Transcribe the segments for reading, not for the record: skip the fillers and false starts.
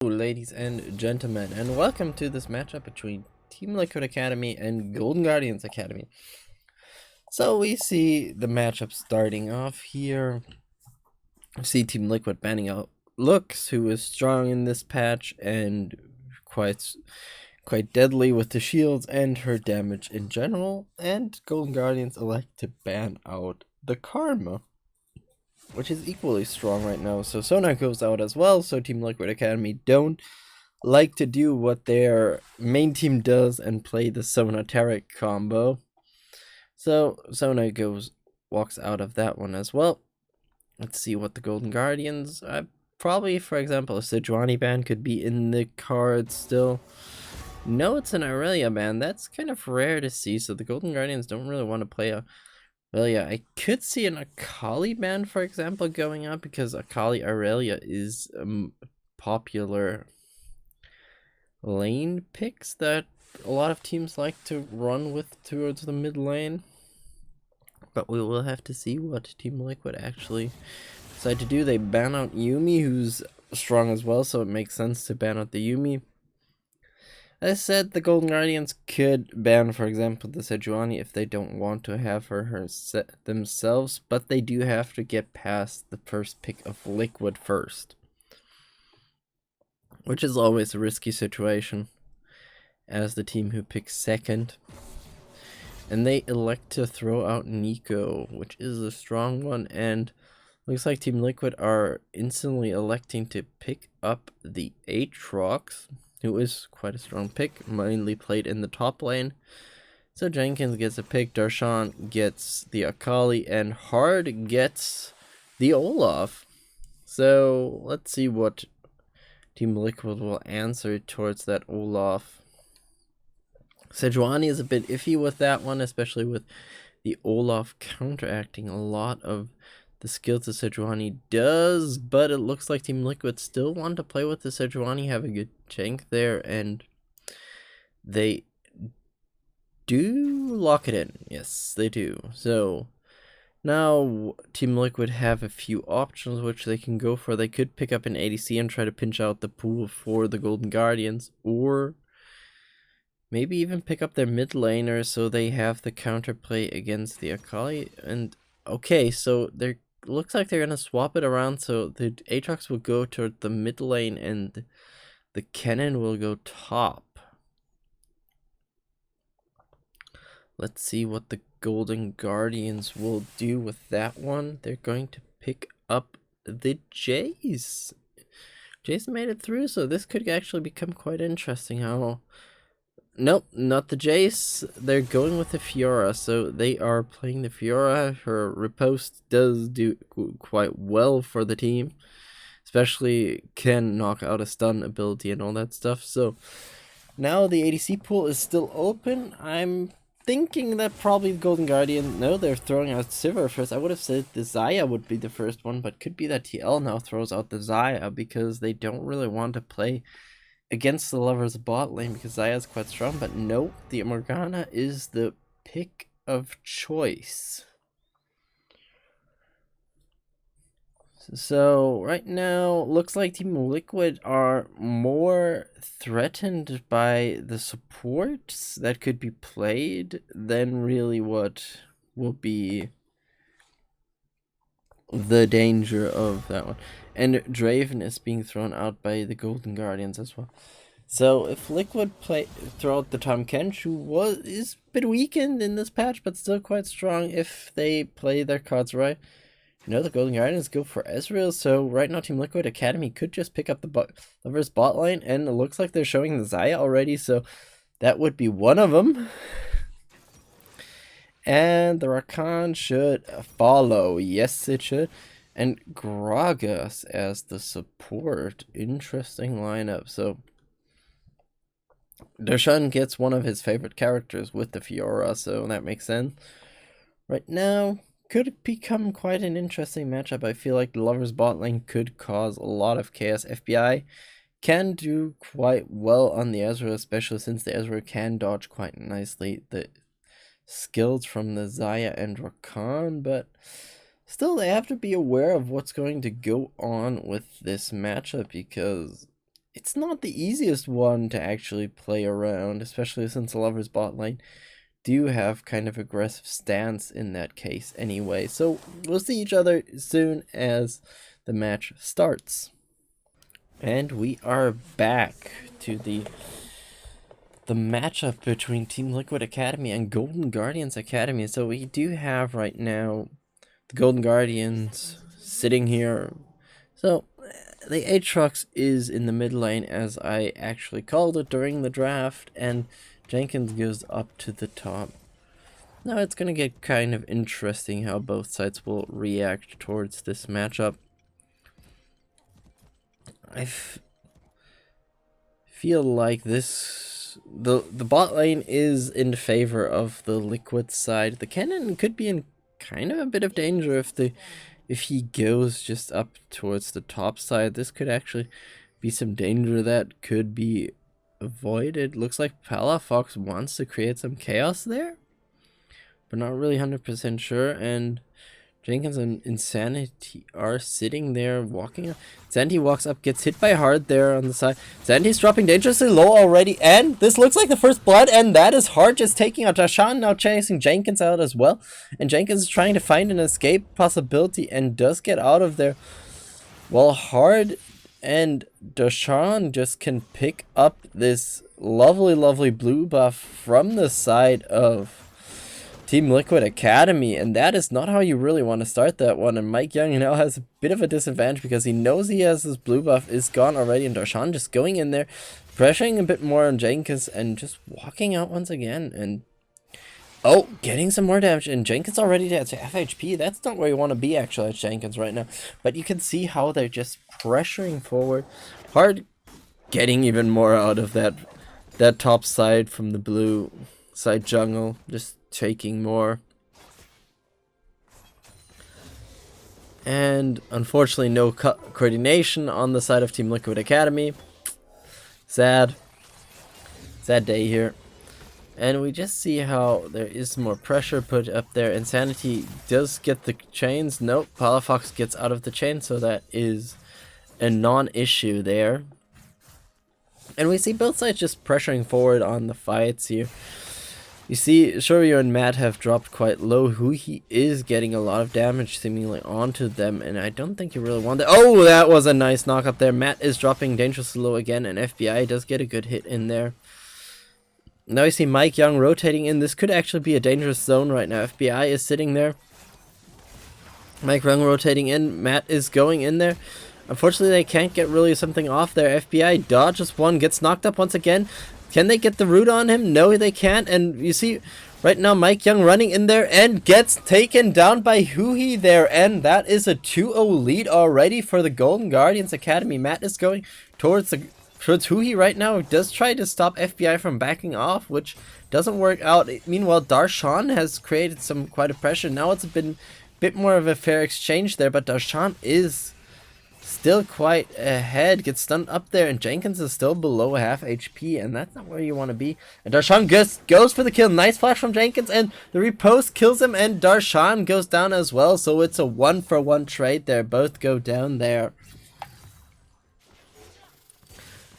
Ladies and gentlemen, and welcome to this matchup between Team Liquid Academy and Golden Guardians Academy. So we see the matchup starting off here. We see Team Liquid banning out Lux, who is strong in this patch and quite deadly with the shields and her damage in general, and Golden Guardians elect to ban out the Karma, which is equally strong right now. So Sona goes out as well, so Team Liquid Academy don't like to do what their main team does and play the Sona Tarek combo. So Sona walks out of that one as well. Let's see what the Golden Guardians, probably, for example, a Sejuani ban could be in the cards still. No, it's an Aurelia ban. That's kind of rare to see, so the Golden Guardians don't really want to play a... Well, yeah, I could see an Akali ban, for example, going up, because Akali Aurelia is popular lane picks that a lot of teams like to run with towards the mid lane. But we will have to see what Team Liquid actually decide to do. They ban out Yuumi, who's strong as well, so it makes sense to ban out the Yuumi. As I said, the Golden Guardians could ban, for example, the Sejuani if they don't want to have her set themselves, but they do have to get past the first pick of Liquid first, which is always a risky situation as the team who picks second. And they elect to throw out Nico, which is a strong one, and looks like Team Liquid are instantly electing to pick up the Aatrox, who is quite a strong pick, mainly played in the top lane. So Jenkins gets a pick, Darshan gets the Akali, and Hard gets the Olaf. So let's see what Team Liquid will answer towards that Olaf. Sejuani is a bit iffy with that one, especially with the Olaf counteracting a lot of the skills that Sejuani does, but it looks like Team Liquid still want to play with the Sejuani, have a good tank there, and they do lock it in. Yes, they do. So now Team Liquid have a few options which they can go for. They could pick up an ADC and try to pinch out the pool for the Golden Guardians, or maybe even pick up their mid laner so they have the counterplay against the Akali. And okay, so they looks like they're gonna swap it around, so the Aatrox will go toward the mid lane and the cannon will go top. Let's see what the Golden Guardians will do with that one. They're going to pick up the Jace. Jace made it through, so this could actually become quite interesting. How... Nope, not the Jace. They're going with the Fiora, so they are playing the Fiora. Her riposte does do quite well for the team, especially can knock out a stun ability and all that stuff. So now the ADC pool is still open. I'm thinking that probably the Golden Guardian... No, they're throwing out Sivir first. I would have said the Xayah would be the first one, but could be that TL now throws out the Xayah because they don't really want to play against the Lovers bot lane because Xayah is quite strong. But no, the Morgana is the pick of choice. So right now, looks like Team Liquid are more threatened by the supports that could be played than really what will be the danger of that one. And Draven is being thrown out by the Golden Guardians as well. So if Liquid throw out the Tahm Kench, who is a bit weakened in this patch, but still quite strong if they play their cards right. You know, the Golden Guardians go for Ezreal, so right now Team Liquid Academy could just pick up the Lovers bot lane, and it looks like they're showing the Xayah already, so that would be one of them. And the Rakan should follow. Yes, it should. And Gragas as the support. Interesting lineup. So Darshan gets one of his favorite characters with the Fiora, so that makes sense. Right now, could become quite an interesting matchup. I feel like the Lovers bot lane could cause a lot of chaos. FBI can do quite well on the Ezreal, especially since the Ezreal can dodge quite nicely the skills from the Xayah and Rakan, but still they have to be aware of what's going to go on with this matchup because it's not the easiest one to actually play around, especially since the Lovers bot lane do have kind of aggressive stance in that case anyway. So we'll see each other soon as the match starts. And we are back to the matchup between Team Liquid Academy and Golden Guardians Academy. So we do have right now the Golden Guardians sitting here. So the Aatrox is in the mid lane, as I actually called it during the draft, and Jenkins goes up to the top. Now it's going to get kind of interesting how both sides will react towards this matchup. I feel like the bot lane is in favor of the Liquid side. The Cannon could be in kind of a bit of danger if he goes just up towards the top side. This could actually be some danger that could be avoided. Looks like Palafox wants to create some chaos there, but not really 100% sure. And Jenkins and Insanity are sitting there walking. Sandy walks up, gets hit by Hard there on the side. Sandy's dropping dangerously low already, and this looks like the first blood, and that is Hard just taking out Darshan, now chasing Jenkins out as well. And Jenkins is trying to find an escape possibility and does get out of there, while Hard and Darshan just can pick up this lovely blue buff from the side of Team Liquid Academy, and that is not how you really want to start that one. And Mike Young now has a bit of a disadvantage because he knows he has his blue buff is gone already, and Darshan just going in there, pressuring a bit more on Jenkins and just walking out once again, and getting some more damage. And Jenkins already at half HP. That's not where you want to be actually at Jenkins right now, but you can see how they're just pressuring forward. Hard getting even more out of that top side from the blue side jungle, just taking more. And unfortunately no coordination on the side of Team Liquid Academy. Sad day here. And we just see how there is more pressure put up there. Insanity does get the chains. Nope, Palafox gets out of the chain, so that is a non-issue there. And we see both sides just pressuring forward on the fights here. You see, Shoryu and Matt have dropped quite low. He is getting a lot of damage seemingly onto them, and I don't think you really want that. Oh, that was a nice knock up there. Matt is dropping dangerously low again, and FBI does get a good hit in there. Now you see Mike Young rotating in. This could actually be a dangerous zone right now. FBI is sitting there. Mike Young rotating in. Matt is going in there. Unfortunately, they can't get really something off there. FBI dodges one, gets knocked up once again. Can they get the root on him? No, they can't. And you see right now Mike Young running in there and gets taken down by Huhi there. And that is a 2-0 lead already for the Golden Guardians Academy. Matt is going towards Huhi right now. Does try to stop FBI from backing off, which doesn't work out. Meanwhile, Darshan has created quite a pressure. Now it's been a bit more of a fair exchange there, but Darshan is still quite ahead, gets stunned up there, and Jenkins is still below half HP, and that's not where you want to be. And Darshan goes for the kill. Nice flash from Jenkins, and the repost kills him, and Darshan goes down as well, so it's a 1-for-1 trade there. Both go down there.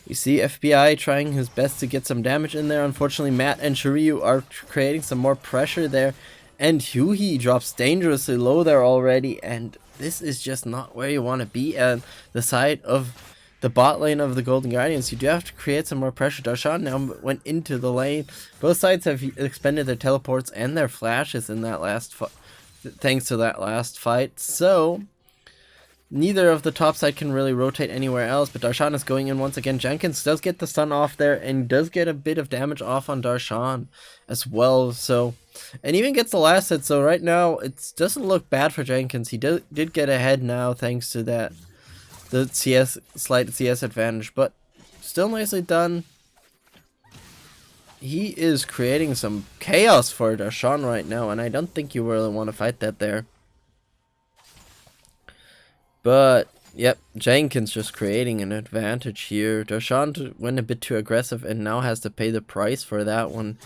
You see FBI trying his best to get some damage in there. Unfortunately, Matt and Shiryu are creating some more pressure there, and Huhi drops dangerously low there already, and this is just not where you want to be at the side of the bot lane of the Golden Guardians. You do have to create some more pressure. Darshan now went into the lane. Both sides have expended their teleports and their flashes in that last thanks to that last fight. So neither of the top side can really rotate anywhere else, but Darshan is going in once again. Jenkins does get the stun off there and does get a bit of damage off on Darshan as well. So, and even gets the last hit. So right now it doesn't look bad for Jenkins. He did get ahead now thanks to the slight CS advantage, but still nicely done. He is creating some chaos for Darshan right now, and I don't think you really want to fight that there. But yep, Jenkins just creating an advantage here. Darshan went a bit too aggressive and now has to pay the price for that one.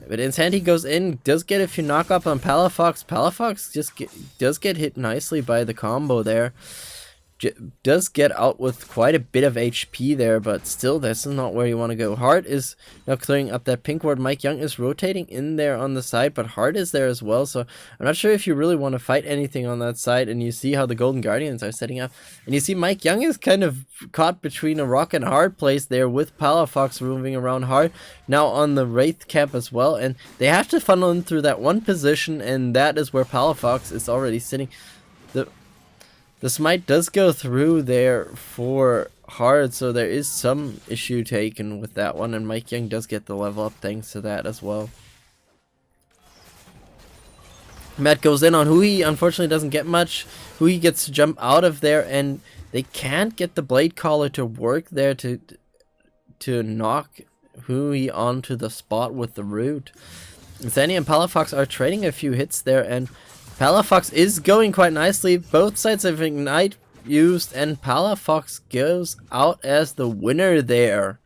But Insanity goes in, does get a few knock up on Palafox. Palafox just does get hit nicely by the combo there. does get out with quite a bit of HP there, but still, this is not where you want to go. Hart is now clearing up that pink ward. Mike Young is rotating in there on the side, but Hart is there as well, so I'm not sure if you really want to fight anything on that side. And you see how the Golden Guardians are setting up, and you see Mike Young is kind of caught between a rock and a hard place there, with Palafox moving around hard now on the Wraith camp as well, and they have to funnel in through that one position, and that is where Palafox is already sitting. The smite does go through there for hard, so there is some issue taken with that one, and Mike Young does get the level up thanks to that as well. Matt goes in on Hui, unfortunately doesn't get much. Hui gets to jump out of there, and they can't get the Blade Caller to work there to knock Hui onto the spot with the root. Zanny and Palafox are trading a few hits there, and Palafox is going quite nicely. Both sides have Ignite used, and Palafox goes out as the winner there.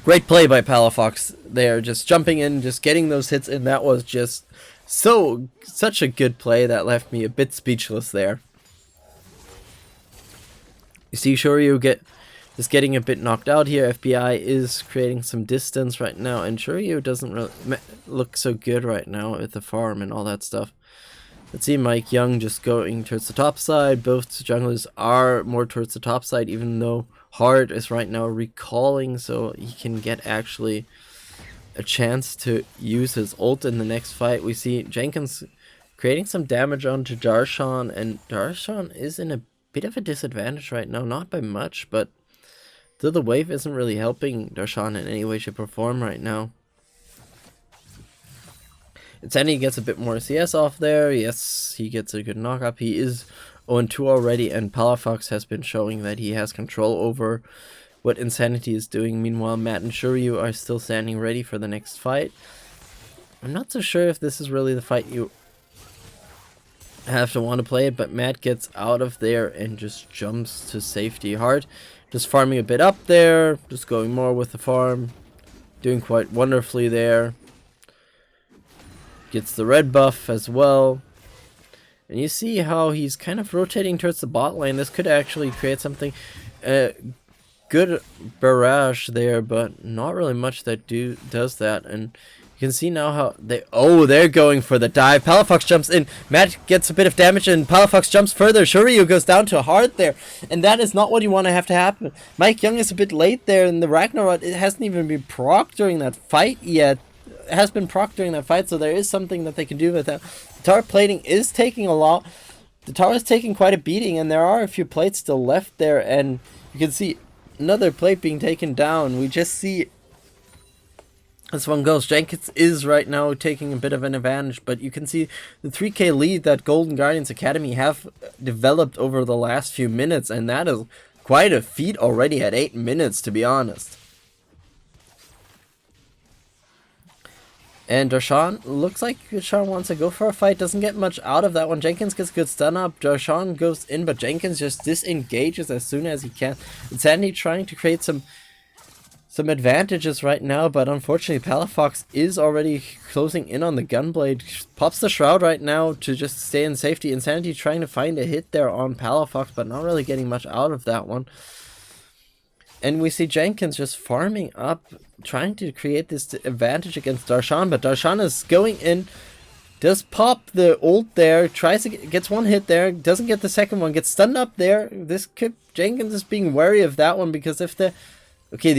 Great play by Palafox there, just jumping in, just getting those hits, and that was just such a good play that left me a bit speechless there. You see Shoryu is getting a bit knocked out here. FBI is creating some distance right now, and Shoryu doesn't really look so good right now at the farm and all that stuff. Let's see Mike Young just going towards the top side. Both junglers are more towards the top side, even though Hart is right now recalling, so he can get actually a chance to use his ult in the next fight. We see Jenkins creating some damage onto Darshan, and Darshan is in a bit of a disadvantage right now, not by much, but though the wave isn't really helping Darshan in any way, shape, or form right now. Insanity gets a bit more CS off there. Yes, he gets a good knock up. He is 0-2 already, and Palafox has been showing that he has control over what Insanity is doing. Meanwhile, Matt and Shoryu are still standing ready for the next fight. I'm not so sure if this is really the fight you have to want to play it, but Matt gets out of there and just jumps to safety. Hard just farming a bit up there, just going more with the farm, doing quite wonderfully there. Gets the red buff as well. And you see how he's kind of rotating towards the bot lane. This could actually create something. Good barrage there, but not really much that does that. And you can see now how they're going for the dive. Palafox jumps in. Matt gets a bit of damage, and Palafox jumps further. Shoryu goes down to hard there, and that is not what you want to have to happen. Mike Young is a bit late there, and the Ragnarok, it hasn't even been proc during that fight yet. It has been proc during that fight, so there is something that they can do with that. The tower plating is taking a lot. The tower is taking quite a beating, and there are a few plates still left there, and you can see another plate being taken down. We just see this one goes. Jenkins is right now taking a bit of an advantage, but you can see the 3k lead that Golden Guardians Academy have developed over the last few minutes, and that is quite a feat already at 8 minutes, to be honest. And Darshan, looks like Darshan wants to go for a fight, doesn't get much out of that one. Jenkins gets a good stun up, Darshan goes in, but Jenkins just disengages as soon as he can. Insanity trying to create some advantages right now, but unfortunately Palafox is already closing in on the Gunblade. Pops the Shroud right now to just stay in safety. Insanity trying to find a hit there on Palafox, but not really getting much out of that one. And we see Jenkins just farming up, trying to create this advantage against Darshan, but Darshan is going in, does pop the ult there, gets one hit there, doesn't get the second one, gets stunned up there. Jenkins is being wary of that one, because if the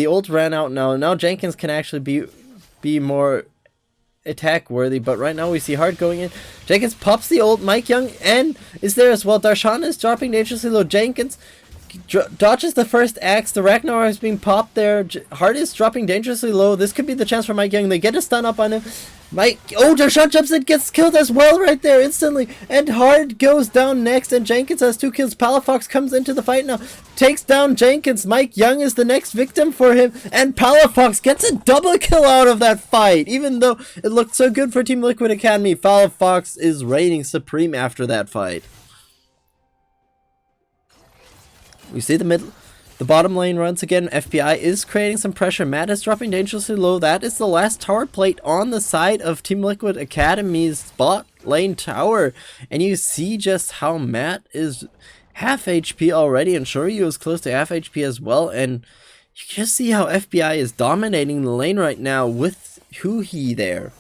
ult ran out now. Now Jenkins can actually be more attack worthy, but right now we see Hard going in. Jenkins pops the ult, Mike Young and is there as well. Darshan is dropping dangerously low. Jenkins dodges the first axe. The Ragnar is being popped there. Hard is dropping dangerously low. This could be the chance for Mike Young. They get a stun up on him. Darshan jumps in, gets killed as well right there instantly. And Hard goes down next, and Jenkins has 2 kills. Palafox comes into the fight now, takes down Jenkins. Mike Young is the next victim for him, and Palafox gets a double kill out of that fight. Even though it looked so good for Team Liquid Academy, Palafox is reigning supreme after that fight. We see the bottom lane runs again. FBI is creating some pressure. Matt is dropping dangerously low. That is the last tower plate on the side of Team Liquid Academy's bot lane tower, and you see just how Matt is half HP already, and Shoryu is close to half HP as well, and you just see how FBI is dominating the lane right now with Huhi there.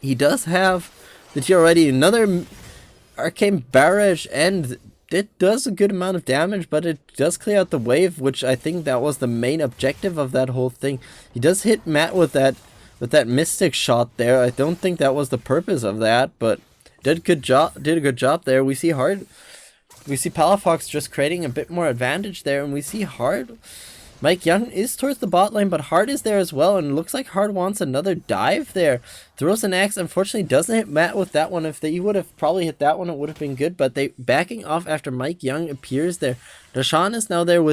He does have the tier already, another Arcane Barrage, and it does a good amount of damage, but it does clear out the wave, which I think that was the main objective of that whole thing. He does hit Matt with that Mystic shot there. I don't think that was the purpose of that, but did a good job there. We see Palafox just creating a bit more advantage there, and we see Hard. Mike Young is towards the bot lane, but Hard is there as well, and it looks like Hard wants another dive there. Throws an axe, unfortunately doesn't hit Matt with that one. If he would have probably hit that one, it would have been good, but they backing off after Mike Young appears there. Darshan is now there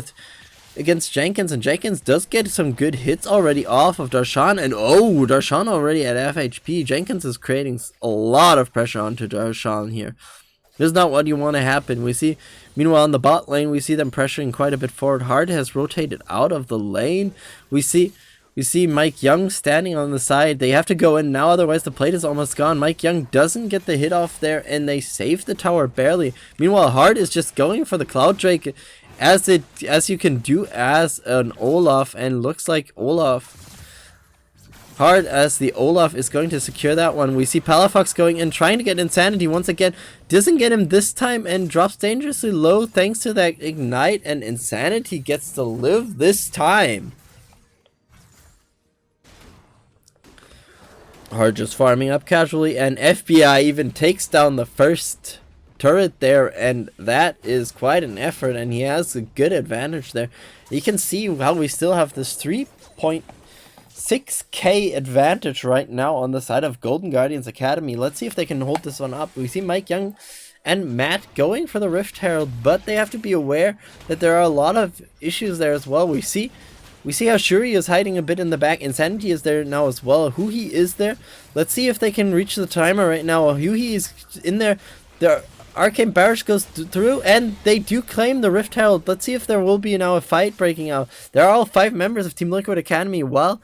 against Jenkins, and Jenkins does get some good hits already off of Darshan, and oh, Darshan already at FHP. Jenkins is creating a lot of pressure onto Darshan here. This is not what you want to happen. Meanwhile, in the bot lane, we see them pressuring quite a bit forward. Hard has rotated out of the lane. We see Mike Young standing on the side. They have to go in now, otherwise the plate is almost gone. Mike Young doesn't get the hit off there, and they save the tower barely. Meanwhile, Hard is just going for the Cloud Drake, as you can do as an Olaf, and looks like Hard as the Olaf is going to secure that one. We see Palafox going in, trying to get Insanity once again. Doesn't get him this time and drops dangerously low thanks to that Ignite, and Insanity gets to live this time. Hard just farming up casually, and FBI even takes down the first turret there, and that is quite an effort, and he has a good advantage there. You can see how we still have this 3.6k advantage right now on the side of Golden Guardians Academy. Let's see if they can hold this one up. We see Mike Young and Matt going for the Rift Herald, but they have to be aware that there are a lot of issues there as well. We see how Shuri is hiding a bit in the back. Insanity is there now as well. Huhi is there. Let's see if they can reach the timer right now. Huhi is in there. Their Arcane Barrage goes through, and they do claim the Rift Herald. Let's see if there will be now a fight breaking out. There are all 5 members of Team Liquid Academy, while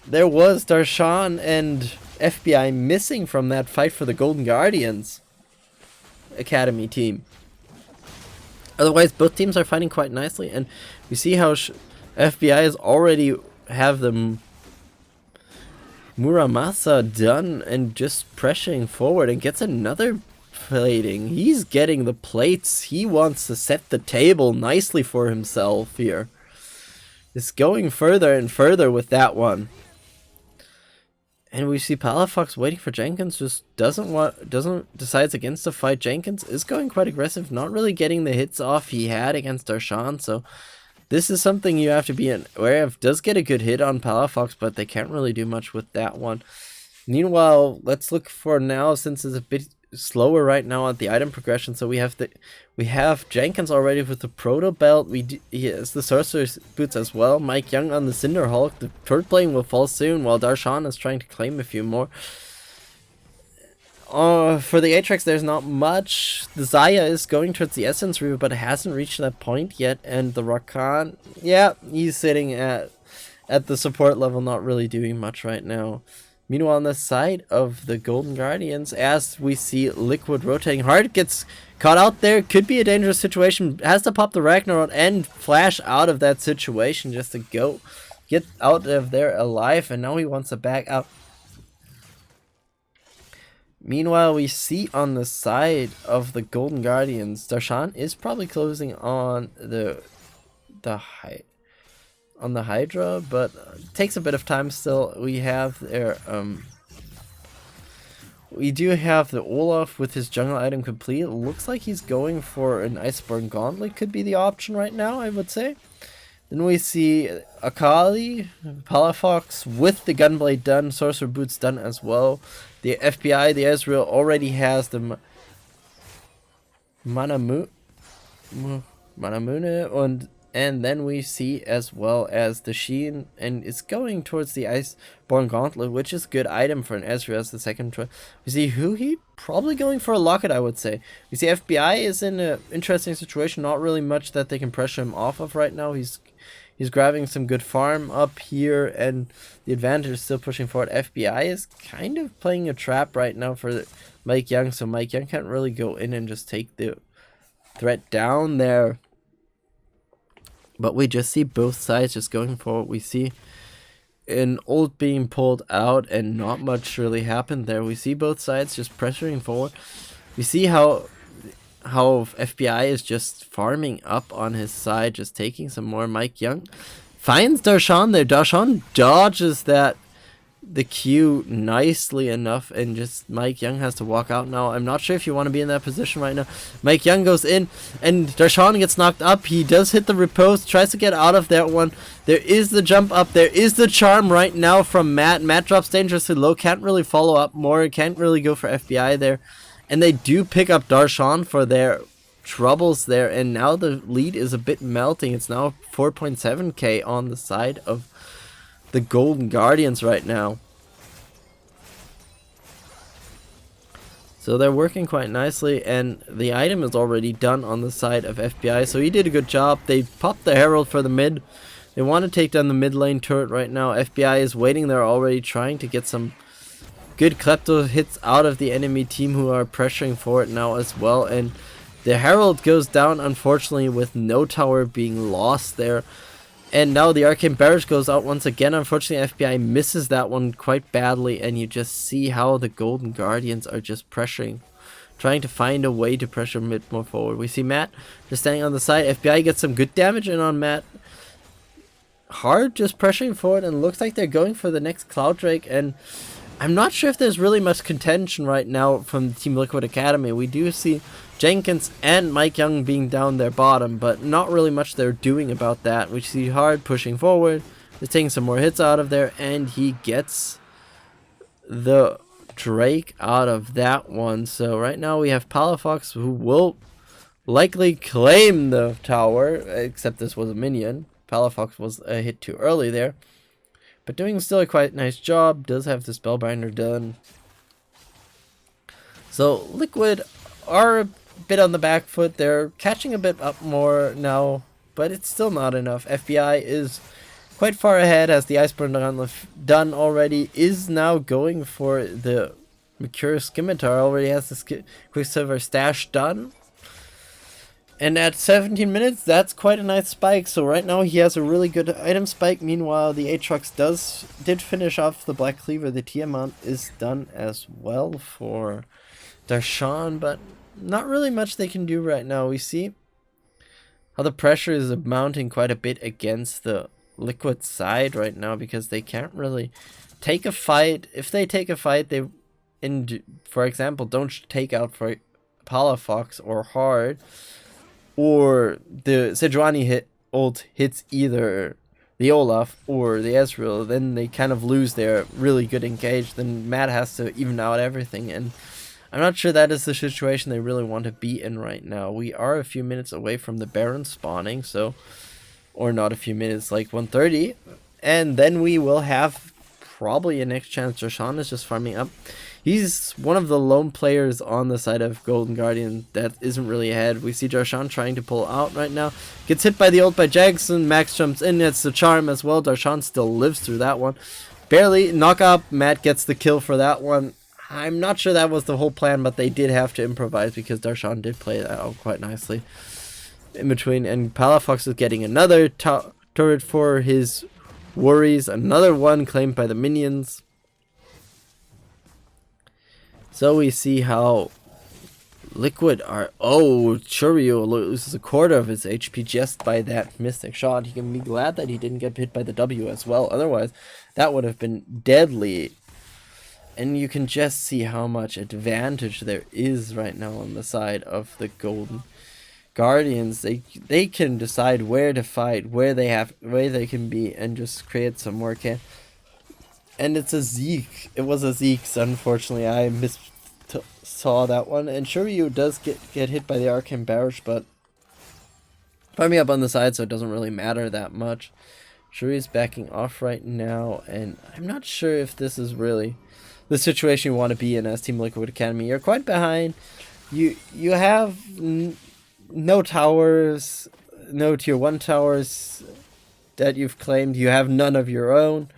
there was Darshan and FBI missing from that fight for the Golden Guardians Academy team. Otherwise, both teams are fighting quite nicely, and we see how FBI is already have the Muramasa done and just pressuring forward, and gets another plating. He's getting the plates. He wants to set the table nicely for himself here. It's going further and further with that one. And we see Palafox waiting for Jenkins, just decides against the fight. Jenkins is going quite aggressive, not really getting the hits off he had against Darshan, so this is something you have to be aware of. Does get a good hit on Palafox, but they can't really do much with that one. Meanwhile, let's look for now, since it's a bit slower right now at the item progression. So we have Jenkins already with the Proto Belt. He has the Sorcerer's Boots as well. Mike Young on the Cinder Hulk. The third plane will fall soon, while Darshan is trying to claim a few more. For the Atrax, there's not much. The Zaya is going towards the Essence River, but it hasn't reached that point yet. And the Rakan, yeah, he's sitting at the support level, not really doing much right now. Meanwhile, on the side of the Golden Guardians, as we see Liquid rotating hard, gets caught out there. Could be a dangerous situation. Has to pop the Ragnarok and flash out of that situation just to get out of there alive. And now he wants to back out. Meanwhile, we see on the side of the Golden Guardians, Darshan is probably closing on the Hydra, but takes a bit of time still. We have there we do have the Olaf with his jungle item complete. It looks like he's going for an Iceborne Gauntlet, could be the option right now, I would say. Then we see Akali, Palafox with the Gunblade done, Sorcerer Boots done as well. The FBI, the Ezreal, already has the Manamune, and then we see as well as the Sheen, and it's going towards the Iceborne Gauntlet, which is a good item for an Ezreal as the second choice. We see Huhi probably going for a Locket, I would say. We see FBI is in an interesting situation, not really much that they can pressure him off of right now. He's grabbing some good farm up here, and the advantage is still pushing forward. FBI is kind of playing a trap right now for Mike Young, so Mike Young can't really go in and just take the threat down there. But we just see both sides just going forward. We see an ult being pulled out and not much really happened there. We see both sides just pressuring forward. We see how FBI is just farming up on his side, just taking some more. Mike Young finds Darshan there. Darshan dodges the Q nicely enough, and just Mike Young has to walk out now. I'm not sure if you want to be in that position right now. Mike Young goes in, and Darshan gets knocked up. He does hit the riposte, tries to get out of that one. There is the jump up. There is the charm right now from Matt. Matt drops dangerously low, can't really follow up more, can't really go for FBI there. And they do pick up Darshan for their troubles there, and now the lead is a bit melting. It's now 4.7k on the side of the Golden Guardians right now. So they're working quite nicely, and the item is already done on the side of FBI, so he did a good job. They popped the Herald for the mid. They want to take down the mid lane turret right now. FBI is waiting there already, trying to get some good klepto hits out of the enemy team who are pressuring for it now as well, and the Herald goes down unfortunately with no tower being lost there. And now the Arcane Barrage goes out once again. Unfortunately, FBI misses that one quite badly, and you just see how the Golden Guardians are just pressuring, trying to find a way to pressure mid more forward. We see Matt just standing on the side. FBI gets some good damage in on Matt. Hard just pressuring forward, and looks like they're going for the next Cloud Drake, and I'm not sure if there's really much contention right now from Team Liquid Academy. We do see Jenkins and Mike Young being down their bottom, but not really much they're doing about that. We see Hard pushing forward, just taking some more hits out of there, and he gets the Drake out of that one. So right now we have Palafox, who will likely claim the tower, except this was a minion. Palafox was a hit too early there, but doing still a quite nice job. Does have the Spellbinder done. So Liquid are a bit on the back foot. They're catching a bit up more now, but it's still not enough. FBI is quite far ahead, as the Iceborne Gauntlet done already, is now going for the Mercurial Scimitar. Already has the Quicksilver Stash done. And at 17 minutes, that's quite a nice spike. So right now he has a really good item spike. Meanwhile, the Aatrox did finish off the Black Cleaver. The Tiamat is done as well for Darshan, but not really much they can do right now. We see how the pressure is mounting quite a bit against the Liquid side right now, because they can't really take a fight. If they take a fight, they, for example, don't take out for Palafox or Hard, or the Sejuani ult hits either the Olaf or the Ezreal, then they kind of lose their really good engage. Then Matt has to even out everything, and I'm not sure that is the situation they really want to be in right now. We are a few minutes away from the Baron spawning, so, or not a few minutes, like 1:30, and then we will have probably a next chance. Darshan is just farming up. He's one of the lone players on the side of Golden Guardian that isn't really ahead. We see Darshan trying to pull out right now. Gets hit by the ult by Jackson. Max jumps in. It's the charm as well. Darshan still lives through that one. Barely. Knock up. Matt gets the kill for that one. I'm not sure that was the whole plan, but they did have to improvise, because Darshan did play that out quite nicely in between. And Palafox is getting another turret for his worries. Another one claimed by the minions. So we see how Liquid are... Oh, Churio loses a quarter of his HP just by that mystic shot. He can be glad that he didn't get hit by the W as well. Otherwise, that would have been deadly. And you can just see how much advantage there is right now on the side of the Golden Guardians. They can decide where to fight, where they can be, and just create some more And it's a Zeke. It was a Zeke, so unfortunately I saw that one. And Shuryu does get hit by the Arcane Barrage, but farming up on the side, so it doesn't really matter that much. Shuryu's backing off right now, and I'm not sure if this is really the situation you want to be in as Team Liquid Academy. You're quite behind. You have no towers, no tier 1 towers. that you've claimed. You have none of your own.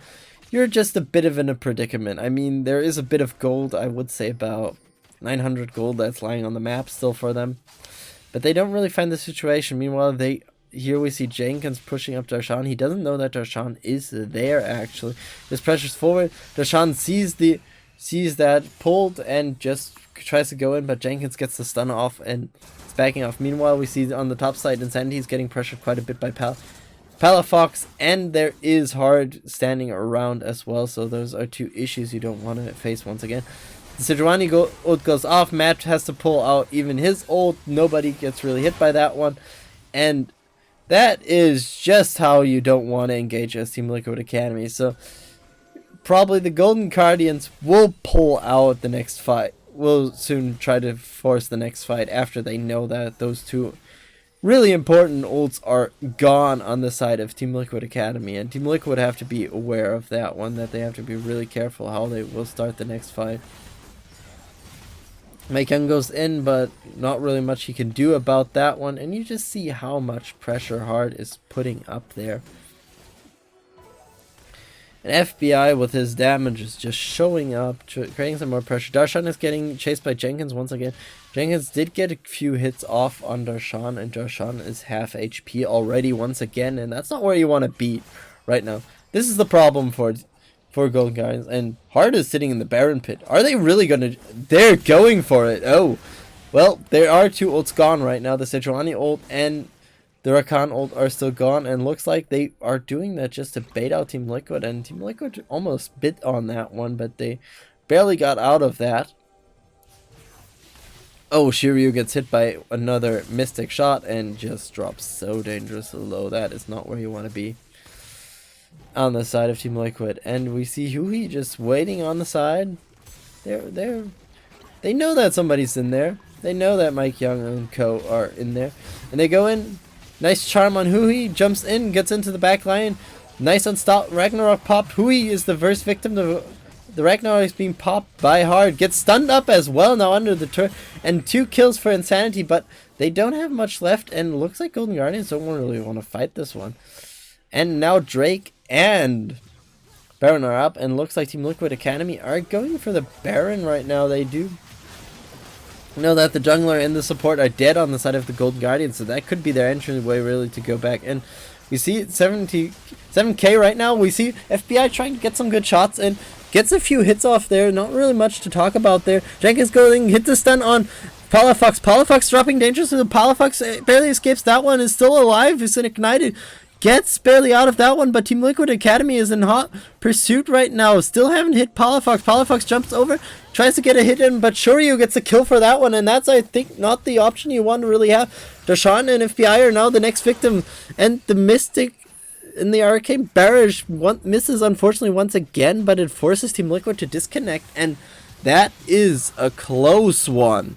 You're just a bit of in a predicament. I mean, there is a bit of gold, I would say about 900 gold that's lying on the map still for them. But they don't really find the situation. Meanwhile, here we see Jenkins pushing up Darshan. He doesn't know that Darshan is there, actually. Just pressures forward. Darshan sees that pulled and just tries to go in, but Jenkins gets the stun off and it's backing off. Meanwhile, we see on the top side, Insanity is getting pressured quite a bit by Palafox, and there is Hard standing around as well, so those are two issues you don't want to face once again. The Sejuani ult goes off, Matt has to pull out even his ult, nobody gets really hit by that one, and that is just how you don't want to engage as Team Liquid Academy. So probably the Golden Guardians will pull out the next fight, will soon try to force the next fight after they know that those two really important ults are gone on the side of Team Liquid Academy, and Team Liquid have to be aware of that one, that they have to be really careful how they will start the next fight. Maekyoung goes in, but not really much he can do about that one, and you just see how much pressure Hard is putting up there. And FBI with his damage is just showing up, creating some more pressure. Darshan is getting chased by Jenkins once again. Jenkins did get a few hits off on Darshan, and Darshan is half HP already once again, and that's not where you want to be right now. This is the problem for Golden Guardians, and Hard is sitting in the Baron pit. Are they really gonna... They're going for it. Oh, well, there are two ults gone right now. The Sejuani ult and the Rakan ult are still gone, and looks like they are doing that just to bait out Team Liquid, and Team Liquid almost bit on that one, but they barely got out of that. Oh, Shiryu gets hit by another Mystic shot and just drops so dangerously low. That is not where you want to be on the side of Team Liquid. And we see Hui just waiting on the side. They know that somebody's in there. They know that Maekyoung and co are in there. And they go in. Nice charm on Hui. Jumps in, gets into the back line. Nice unstop. Ragnarok popped. Hui is the first victim to... The Ragnarok is being popped by Hard. Gets stunned up as well now under the turret. And 2 kills for Insanity, but they don't have much left. And looks like Golden Guardians don't really want to fight this one. And now Drake and Baron are up. And looks like Team Liquid Academy are going for the Baron right now. They do know that the jungler and the support are dead on the side of the Golden Guardians. So that could be their entryway really to go back. And we see 77k right now. We see FBI trying to get some good shots and gets a few hits off there. Not really much to talk about there. Jenkins going, hit the stun on Palafox. Palafox dropping dangerously. Palafox barely escapes that one. Is still alive. Is ignited. Gets barely out of that one, but Team Liquid Academy is in hot pursuit right now. Still haven't hit Palafox. Palafox jumps over, tries to get a hit in, but Shoryu gets a kill for that one, and that's, I think, not the option you want to really have. Darshan and FBI are now the next victim, and the Mystic in the Arcane Barrage misses, unfortunately, once again, but it forces Team Liquid to disconnect, and that is a close one.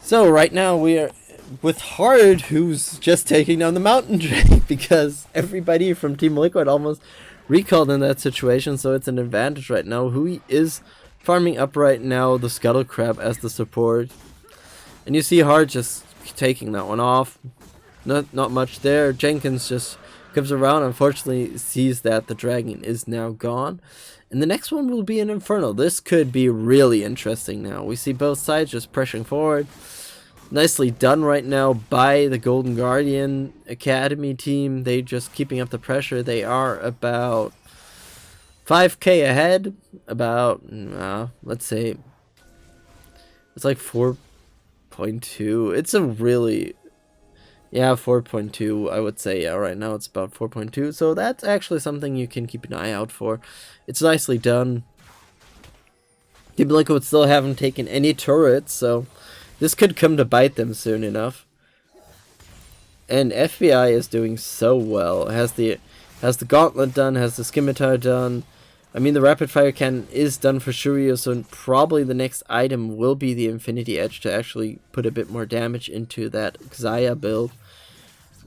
So right now we are with Hard, who's just taking down the Mountain Drake because everybody from Team Liquid almost recalled in that situation, so it's an advantage right now. Hui is farming up right now the Scuttle Crab as the support. And you see Hard just taking that one off. Not much there. Jenkins just comes around, unfortunately sees that the dragon is now gone. And the next one will be an Inferno. This could be really interesting now. We see both sides just pressing forward. Nicely done right now by the Golden Guardian Academy team. They just keeping up the pressure. They are about 5k ahead. About, let's say, it's like 4.2. It's a really... Yeah, 4.2, I would say. Yeah, right now it's about 4.2. So that's actually something you can keep an eye out for. It's nicely done. Team Liquid still haven't taken any turrets, so this could come to bite them soon enough. And FBI is doing so well. Has the Gauntlet done, has the Scimitar done. I mean, the Rapid Fire Cannon is done for Shuryu, so probably the next item will be the Infinity Edge to actually put a bit more damage into that Xayah build.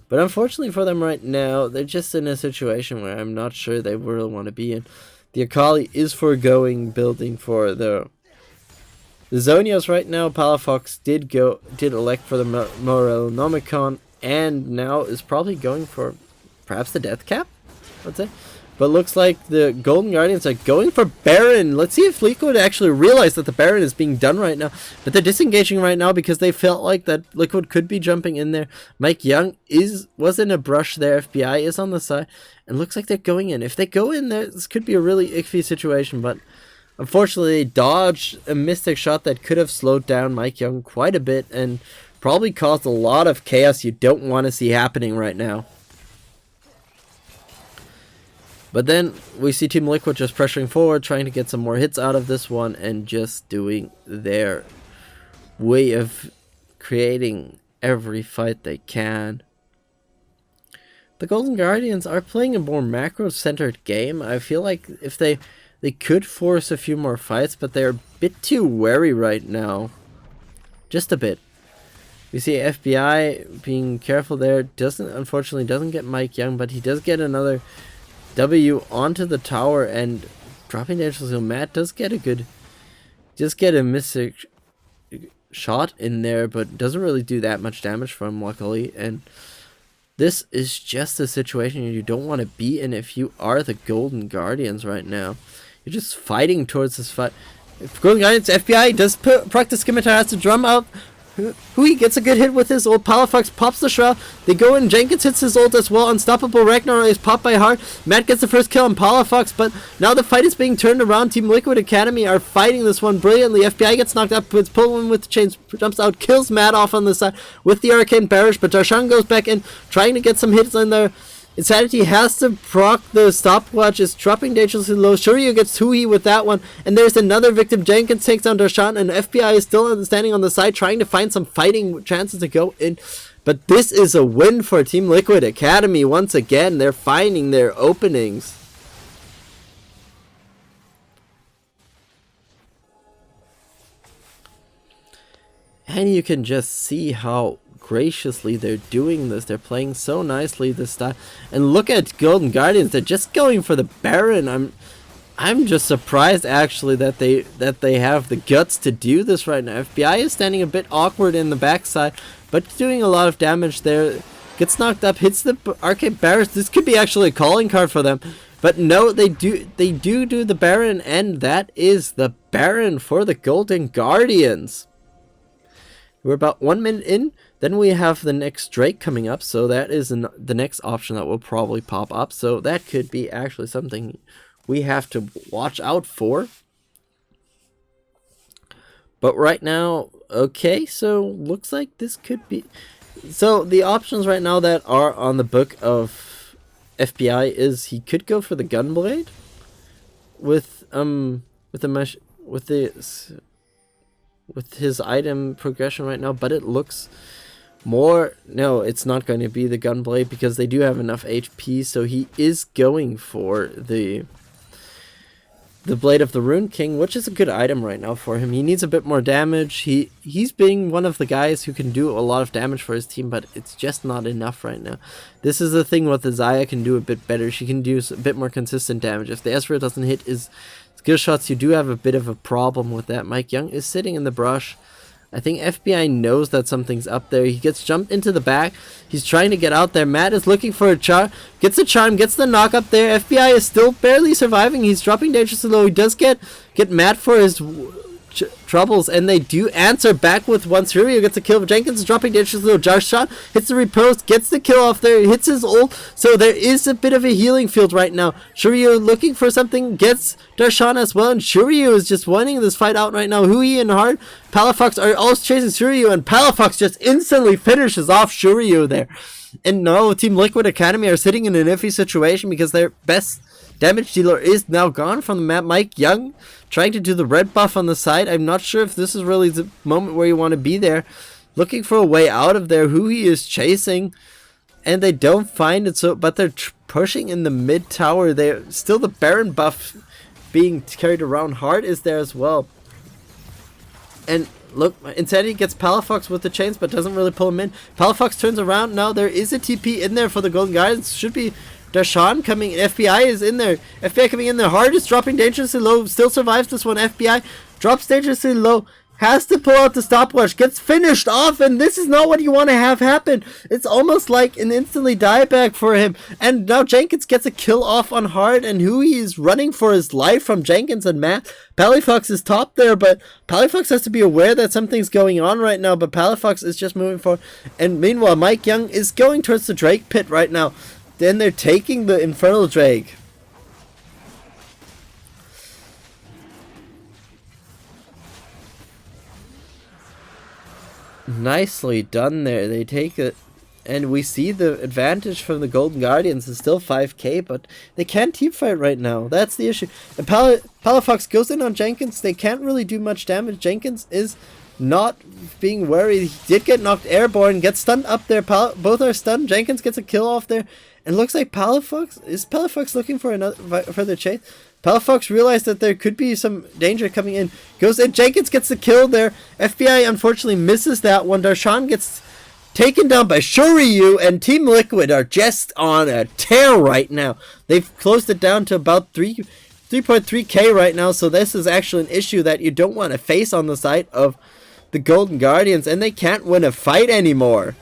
But unfortunately for them right now, they're just in a situation where I'm not sure they really want to be in. The Akali is foregoing building for the The Zonios right now, Palafox did elect for the Morelnomicon, and now is probably going for perhaps the Death Cap, let's say. But looks like the Golden Guardians are going for Baron. Let's see if Liquid actually realize that the Baron is being done right now. But they're disengaging right now because they felt like that Liquid could be jumping in there. Mike Young was in a brush there. FBI is on the side. And looks like they're going in. If they go in there, this could be a really iffy situation. But unfortunately, they dodged a Mystic shot that could have slowed down Mike Young quite a bit. And probably caused a lot of chaos you don't want to see happening right now. But then we see Team Liquid just pressuring forward, trying to get some more hits out of this one, and just doing their way of creating every fight they can. The Golden Guardians are playing a more macro-centered game. I feel like if they could force a few more fights, but they're a bit too wary right now. Just a bit. We see FBI being careful there. Unfortunately doesn't get Mike Young, but he does get another W onto the tower, and dropping damage. So Matt does get a Mystic shot in there, but doesn't really do that much damage for him, luckily. And this is just a situation you don't want to be in if you are the Golden Guardians right now. You're just fighting towards this fight. If Golden Guardians, FBI does proc the Scimitar, has to drum out. Hui gets a good hit with his ult. Palafox pops the Shroud. They go in. Jenkins hits his ult as well. Unstoppable Ragnar is popped by Hart. Matt gets the first kill on Palafox, but now the fight is being turned around. Team Liquid Academy are fighting this one brilliantly. FBI gets knocked up, puts pulling with the chains, jumps out, kills Matt off on the side with the Arcane Barrage, but Darshan goes back in, trying to get some hits in there. Insanity has to proc the stopwatch, is dropping dangerously low. Shuryu gets Hui with that one, and there's another victim. Jenkins takes down Darshan, and FBI is still standing on the side trying to find some fighting chances to go in. But this is a win for Team Liquid Academy once again. They're finding their openings. And you can just see how graciously they're doing this. They're playing so nicely this time. And look at Golden Guardians. They're just going for the Baron. I'm just surprised actually that they have the guts to do this right now. FBI is standing a bit awkward in the backside, but doing a lot of damage there. Gets knocked up, hits the Arcane Barrage. This could be actually a calling card for them. But no, they do the Baron, and that is the Baron for the Golden Guardians. We're about 1 minute in. Then we have the next Drake coming up, so that is the next option that will probably pop up. So that could be actually something we have to watch out for. But right now, okay, so looks like this could be... So the options right now that are on the book of FBI is he could go for the Gunblade with his item progression right now, but it looks more... No, it's not going to be the Gunblade because they do have enough HP, so he is going for the Blade of the Rune King, which is a good item right now for him. He needs a bit more damage. He's being one of the guys who can do a lot of damage for his team, but it's just not enough right now. This is the thing what the Xayah can do a bit better. She can do a bit more consistent damage. If the Ezreal doesn't hit his skill shots, you do have a bit of a problem with that. Mike Young is sitting in the brush. I think FBI knows that something's up there. He gets jumped into the back. He's trying to get out there. Matt is looking for a charm. Gets a charm. Gets the knock up there. FBI is still barely surviving. He's dropping dangerously low. He does get Matt for his troubles, and they do answer back with one. Shuryu gets a kill. Jenkins is dropping dangerously low. Jarshot hits the repost. Gets the kill off there. Hits his ult. So there is a bit of a healing field right now. Shuryu looking for something. Gets Darshan as well, and Shuryu is just winning this fight out right now. Hui and Hart, Palafox are all chasing Shuryu, and Palafox just instantly finishes off Shuryu there. And no, Team Liquid Academy are sitting in an iffy situation because their best damage dealer is now gone from the map. Mike Young trying to do the red buff on the side. I'm not sure if this is really the moment where you want to be there. Looking for a way out of there. Hui is chasing, and they don't find it. So, but they're pushing in the mid tower. They're still the Baron buff being carried around. Hart is there as well. And look, Insanity gets Palafox with the chains, but doesn't really pull him in. Palafox turns around. Now there is a TP in there for the Golden Guardians. Should be Darshan coming. FBI is in there. FBI coming in there. Hart is dropping dangerously low. Still survives this one. FBI drops dangerously low. has to pull out the stopwatch, gets finished off, and this is not what you want to have happen. It's almost like an instantly dieback for him. And now Jenkins gets a kill off on Hard, and Hui is running for his life from Jenkins and Matt. Palifox is top there, but Palifox has to be aware that something's going on right now, but Palifox is just moving forward. And meanwhile, Mike Young is going towards the Drake pit right now. Then they're taking the Infernal Drake. Nicely done there. They take it, and we see the advantage from the Golden Guardians is still 5k, but they can't teamfight right now. That's the issue. And Palafox goes in on Jenkins. They can't really do much damage. Jenkins is not being worried. He did get knocked airborne, gets stunned up there. Both are stunned. Jenkins gets a kill off there, and looks like Palafox looking for another further chase. Palafox realized that there could be some danger coming in. Goes in. Jenkins gets the kill there. FBI unfortunately misses that one. Darshan gets taken down by Shoryu, and Team Liquid are just on a tear right now. They've closed it down to about 3.3k right now, so this is actually an issue that you don't want to face on the side of the Golden Guardians, and they can't win a fight anymore.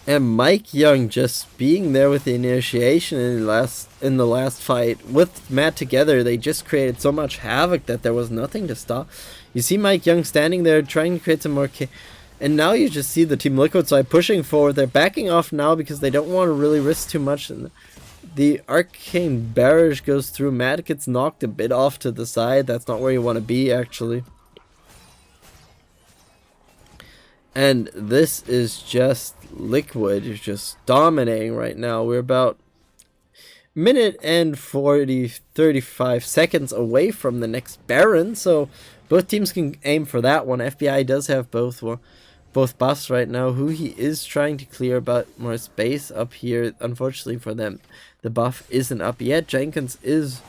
And Mike Young just being there with the initiation in the last fight with Matt together, they just created so much havoc that there was nothing to stop. You see Mike Young standing there trying to create some more and now you just see the Team Liquid side pushing forward. They're backing off now because they don't want to really risk too much. And the Arcane Barrage goes through. Matt gets knocked a bit off to the side. That's not where you want to be, actually. And this is just Liquid is just dominating right now. We're about a minute and 35 seconds away from the next Baron, so both teams can aim for that one. FBI does have both buffs right now. Who he is trying to clear about more space up here. Unfortunately for them, the buff isn't up yet. Jenkins is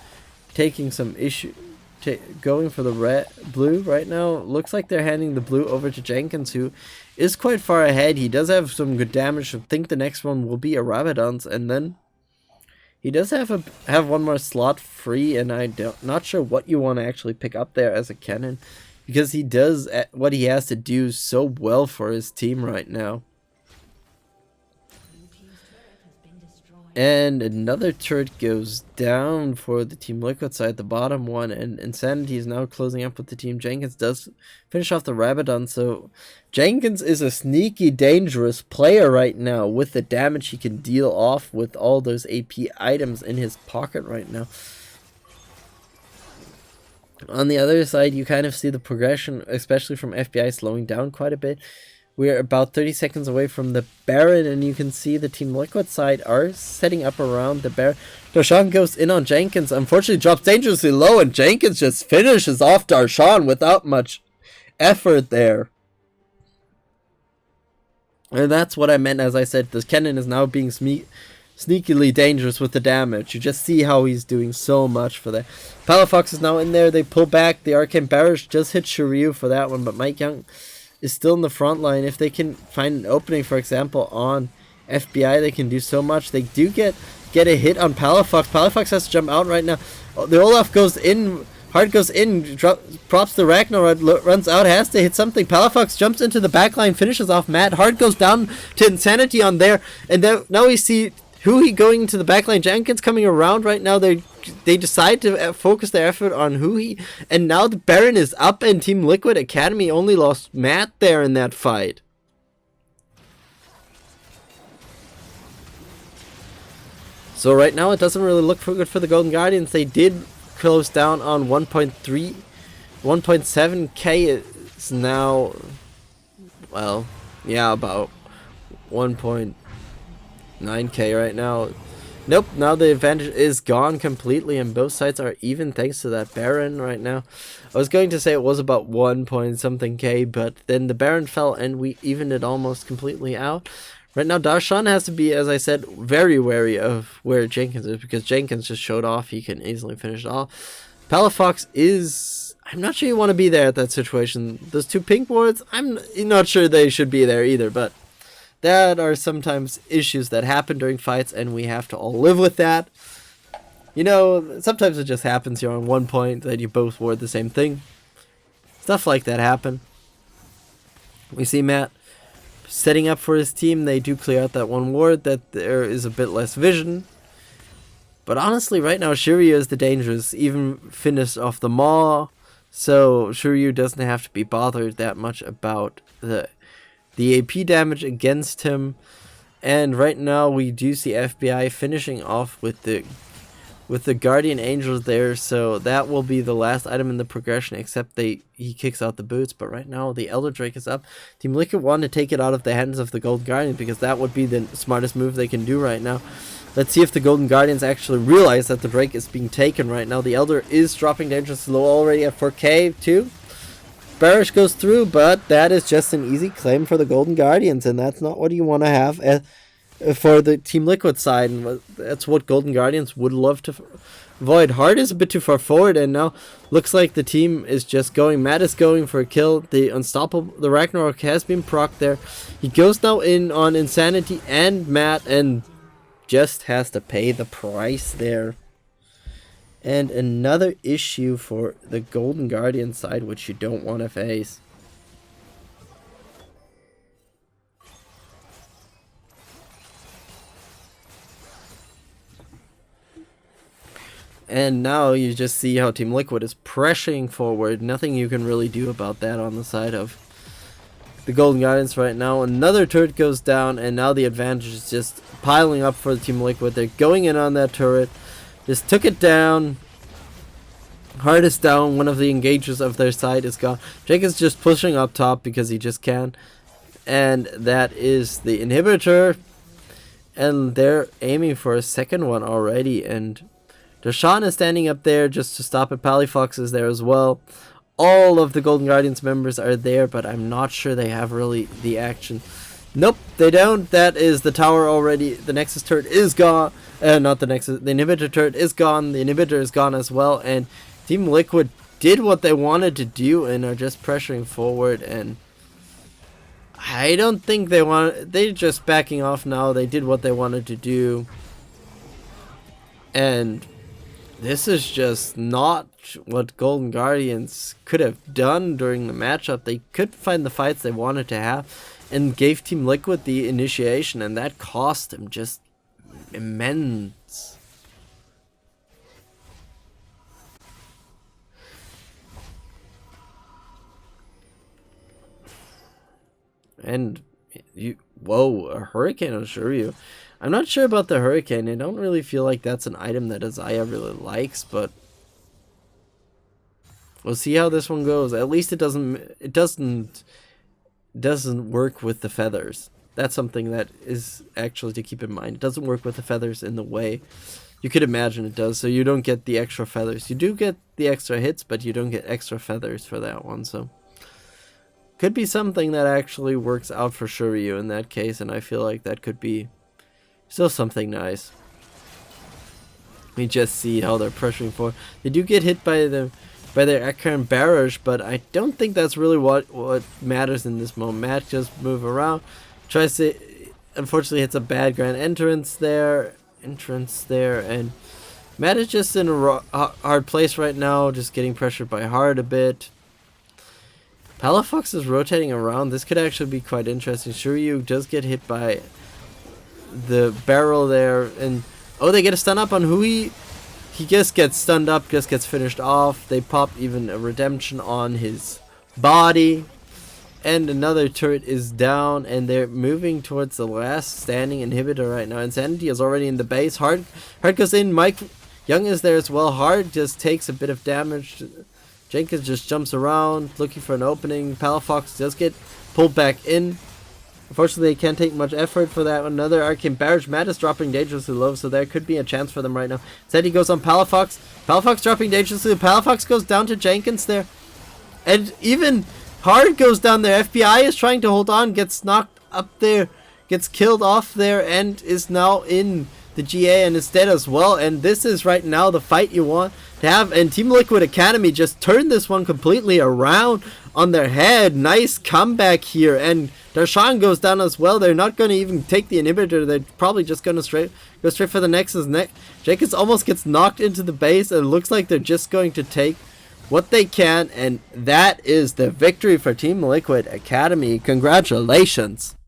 taking some issue. Going for the blue right now. Looks like they're handing the blue over to Jenkins, who is quite far ahead. He does have some good damage. I think the next one will be a Rabadon's, and then he does have one more slot free, and not sure what you want to actually pick up there as a cannon, because he does what he has to do so well for his team right now. And another turret goes down for the Team Liquid side, the bottom one, and Insanity is now closing up with the team. Jenkins does finish off the Rabadon, so Jenkins is a sneaky, dangerous player right now with the damage he can deal off with all those AP items in his pocket right now. On the other side, you kind of see the progression, especially from FBI, slowing down quite a bit. We're about 30 seconds away from the Baron, and you can see the Team Liquid side are setting up around the Baron. Darshan goes in on Jenkins, unfortunately drops dangerously low, and Jenkins just finishes off Darshan without much effort there. And that's what I meant, as I said, this Kennen is now being sneakily dangerous with the damage. You just see how he's doing so much for that. Palafox is now in there, they pull back, the Arcane Barrage just hit Shiryu for that one, but Mike Young is still in the front line. If they can find an opening, for example, on FBI, they can do so much. They do get a hit on Palafox. Palafox has to jump out right now. The Olaf goes in. Hard goes in. Props the Ragnar. Runs out. Has to hit something. Palafox jumps into the backline. Finishes off Matt. Hard goes down to Insanity on there. And then now we see Hui going into the backline. Jenkins coming around right now. They decide to focus their effort on Hui, and now the Baron is up, and Team Liquid Academy only lost Matt there in that fight. So right now it doesn't really look good for the Golden Guardians. They did close down on 1.7k is now, well, yeah, about 1.9k right now. Nope, now the advantage is gone completely, and both sides are even thanks to that Baron right now. I was going to say it was about 1 point something k, but then the Baron fell and we evened it almost completely out. Right now, Darshan has to be, as I said, very wary of where Jenkins is, because Jenkins just showed off he can easily finish it off. Palafox is... I'm not sure you want to be there at that situation. Those two pink wards, I'm not sure they should be there either, but that are sometimes issues that happen during fights, and we have to all live with that. You know, sometimes it just happens you're on one point that you both ward the same thing. Stuff like that happen. We see Matt setting up for his team. They do clear out that one ward, that there is a bit less vision. But honestly, right now, Shiryu is the dangerous. Even finished off the Maw, so Shiryu doesn't have to be bothered that much about the AP damage against him. And right now, we do see FBI finishing off with the Guardian Angels there, so that will be the last item in the progression, except he kicks out the boots. But right now, the Elder Drake is up. Team Liquid want to take it out of the hands of the Golden Guardian, because that would be the smartest move they can do right now. Let's see if the Golden Guardians actually realize that the Drake is being taken right now. The Elder is dropping dangerous low already at 4k too. Barrage goes through, but that is just an easy claim for the Golden Guardians, and that's not what you want to have for the Team Liquid side, and that's what Golden Guardians would love to avoid. Hard is a bit too far forward, and now looks like the team is just going. Matt is going for a kill. The Unstoppable, the Ragnarok has been procced there. He goes now in on Insanity and Matt, and just has to pay the price there. And another issue for the Golden Guardian side, which you don't want to face. And now you just see how Team Liquid is pressuring forward. Nothing you can really do about that on the side of the Golden Guardians right now. Another turret goes down, and now the advantage is just piling up for the Team Liquid. They're going in on that turret. Just took it down. Hard is down. One of the engagers of their side is gone. Jake is just pushing up top because he just can. And that is the inhibitor. And they're aiming for a second one already. And Deshaun is standing up there just to stop it. Palifox is there as well. All of the Golden Guardians members are there, but I'm not sure they have really the action. Nope, they don't. That is the tower already. The Nexus turret is gone. Not the Nexus. The inhibitor turret is gone. The inhibitor is gone as well. And Team Liquid did what they wanted to do and are just pressuring forward. And I don't think they want. They're just backing off now. They did what they wanted to do. And this is just not what Golden Guardians could have done during the matchup. They could find the fights they wanted to have and gave Team Liquid the initiation, and that cost them just immense. And whoa, a Hurricane on Shiryu. I'm not sure about the Hurricane. I don't really feel like that's an item that Isaiah really likes, but we'll see how this one goes. At least it doesn't work with the feathers. That's something that is actually to keep in mind. It doesn't work with the feathers in the way you could imagine it does, so you don't get the extra feathers. You do get the extra hits, but you don't get extra feathers for that one, so could be something that actually works out for Shiryu in that case, and I feel like that could be still something nice. We just see how they're pressuring for. They do get hit by their Akaran barrage, but I don't think that's really what matters in this moment. Matt just move around, tries to, unfortunately hits a bad grand entrance there, and Matt is just in a hard place right now, just getting pressured by Hard a bit. Palafox is rotating around. This could actually be quite interesting. Shiryu does get hit by the barrel there, and oh, they get a stun up on Hui. He just gets stunned up, just gets finished off. They pop even a redemption on his body, and another turret is down, and they're moving towards the last standing inhibitor right now. Insanity is already in the base. Hard goes in. Mike Young is there as well. Hard just takes a bit of damage. Jenkins just jumps around looking for an opening. Palafox does get pulled back in. Unfortunately, they can't take much effort for that. Another Arcane Barrage. Matt is dropping dangerously low, so there could be a chance for them right now. Instead, he goes on Palafox. Palafox dropping dangerously. Palafox goes down to Jenkins there. And even Hard goes down there. FBI is trying to hold on, gets knocked up there, gets killed off there, and is now in the GA and is dead as well. And this is right now the fight you want to have. And Team Liquid Academy just turned this one completely around on their head. Nice comeback here, and Darshan goes down as well. They're not going to even take the inhibitor. They're probably just going to go straight for the Nexus. Jacobs almost gets knocked into the base, and it looks like they're just going to take what they can, and that is the victory for Team Liquid Academy. Congratulations.